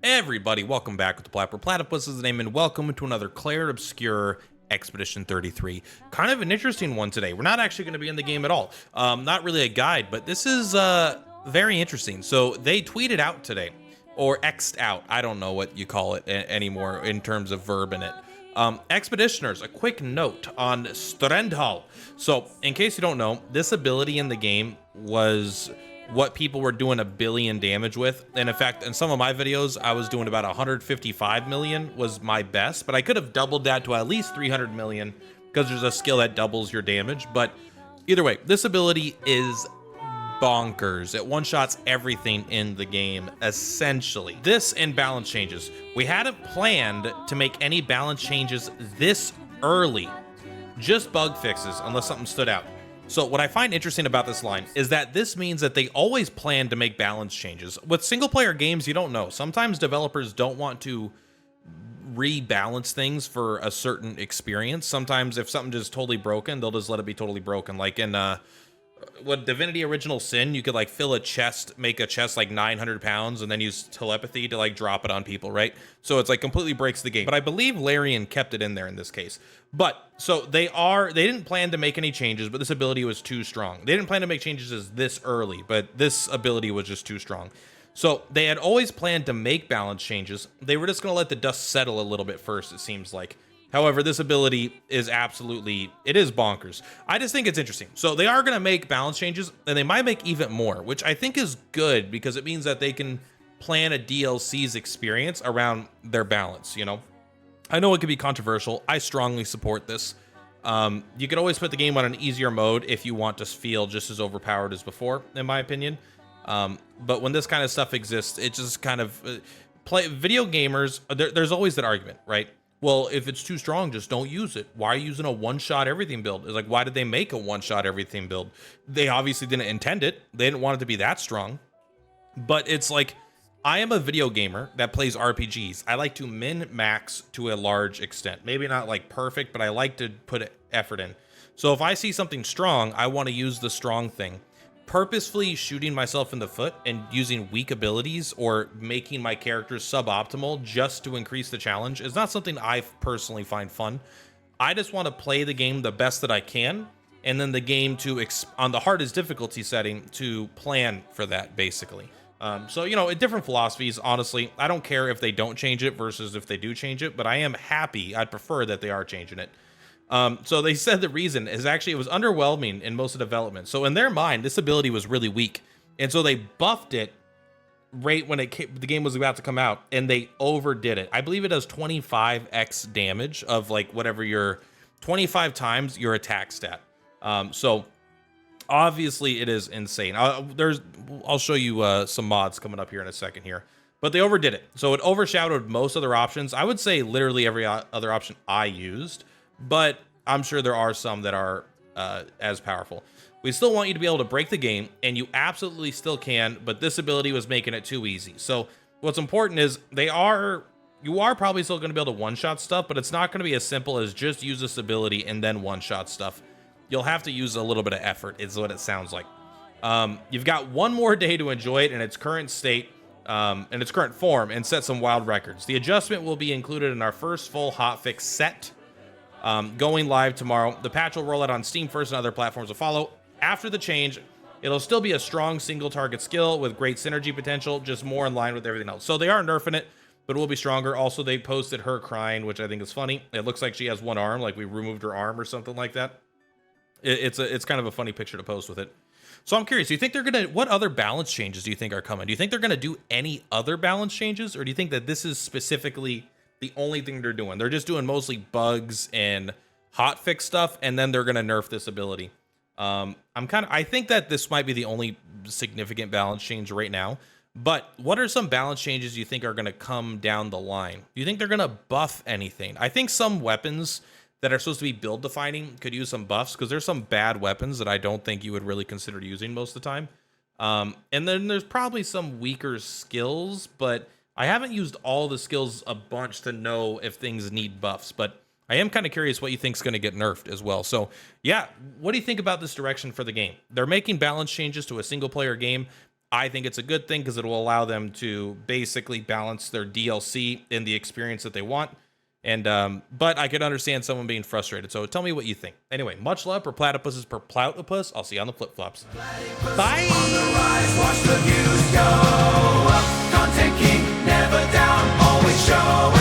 Everybody, welcome back with the Purplatypus is the name, and welcome to another Clair Obscur Expedition 33. Kind of an interesting one today. We're not actually going to be in the game at all. Not really a guide, but this is very interesting. So they tweeted out today, or X'd out. I don't know what you call it anymore in terms of verb in it. Expeditioners, a quick note on Strandhal. So, in case you don't know, this ability in the game was what people were doing 1 billion damage with. And in fact, in some of my videos, I was doing about 155 million was my best, but I could have doubled that to at least 300 million because there's a skill that doubles your damage. But either way, this ability is bonkers. It one-shots everything in the game, essentially. This and balance changes. We hadn't planned to make any balance changes this early. Just bug fixes, unless something stood out. So what I find interesting about this line is that this means that they always plan to make balance changes. With single-player games, you don't know. Sometimes developers don't want to rebalance things for a certain experience. Sometimes if something is totally broken, they'll just let it be totally broken. Like in what Divinity Original Sin, you could like fill a chest, make a chest like 900 pounds, and then use telepathy to like drop it on people, right? So it's like completely breaks the game. But I believe Larian kept it in there in this case. But so they didn't plan to make any changes, but this ability was too strong. They didn't plan to make changes this early, but this ability was just too strong. So they had always planned to make balance changes. They were just going to let the dust settle a little bit first, it seems like. However, this ability is it is bonkers. I just think it's interesting. So they are going to make balance changes, and they might make even more, which I think is good because it means that they can plan a DLC's experience around their balance, you know? I know it could be controversial. I strongly support this. You could always put the game on an easier mode if you want to feel just as overpowered as before, in my opinion. But when this kind of stuff exists, it just kind of... video gamers, there's always that argument, right? Well, if it's too strong, just don't use it. Why are you using a one-shot everything build? It's like, why did they make a one-shot everything build? They obviously didn't intend it. They didn't want it to be that strong. But it's like, I am a video gamer that plays RPGs. I like to min-max to a large extent. Maybe not like perfect, but I like to put effort in. So if I see something strong, I want to use the strong thing. Purposefully shooting myself in the foot and using weak abilities or making my characters suboptimal just to increase the challenge is not something I personally find fun. I just want to play the game the best that I can, and then the game on the hardest difficulty setting to plan for that, basically. So, you know, different philosophies, honestly. I don't care if they don't change it versus if they do change it, but I am happy. I'd prefer that they are changing it. So they said the reason is actually it was underwhelming in most of development. So in their mind, this ability was really weak. And so they buffed it right when the game was about to come out, and they overdid it. I believe it does 25x damage of like whatever your 25 times your attack stat. So obviously it is insane. I'll show you some mods coming up here in a second here. But they overdid it. So it overshadowed most other options. I would say literally every other option I used. But I'm sure there are some that are as powerful. We still want you to be able to break the game, and you absolutely still can, but this ability was making it too easy. So what's important is you are probably still going to be able to one-shot stuff, but it's not going to be as simple as just use this ability and then one-shot stuff. You'll have to use a little bit of effort, is what it sounds like. You've got one more day to enjoy it in its current state, in its current form, and set some wild records. The adjustment will be included in our first full hotfix set. Going live tomorrow. The patch will roll out on Steam first and other platforms will follow. After the change, it'll still be a strong single target skill with great synergy potential, just more in line with everything else. So they are nerfing it, but it will be stronger. Also, they posted her crying, which I think is funny. It looks like she has one arm, like we removed her arm or something like that. It's kind of a funny picture to post with it. So I'm curious, do you think what other balance changes do you think are coming? Do you think they're gonna do any other balance changes, or do you think that this is specifically the only thing they're doing? They're just doing mostly bugs and hotfix stuff, and then they're gonna nerf this ability. I think that this might be the only significant balance change right now. But what are some balance changes you think are gonna come down the line? Do you think they're gonna buff anything? I think some weapons that are supposed to be build defining could use some buffs, because there's some bad weapons that I don't think you would really consider using most of the time. And then there's probably some weaker skills, but I haven't used all the skills a bunch to know if things need buffs, but I am kind of curious what you think is going to get nerfed as well. So yeah, what do you think about this direction for the game? They're making balance changes to a single player game. I think it's a good thing because it will allow them to basically balance their DLC in the experience that they want. And but I could understand someone being frustrated. So tell me what you think. Anyway, much love for Platypus. Purplatypus. I'll see you on the flip flops. Bye. On the rise, watch the views go up. Content king, never down, always show.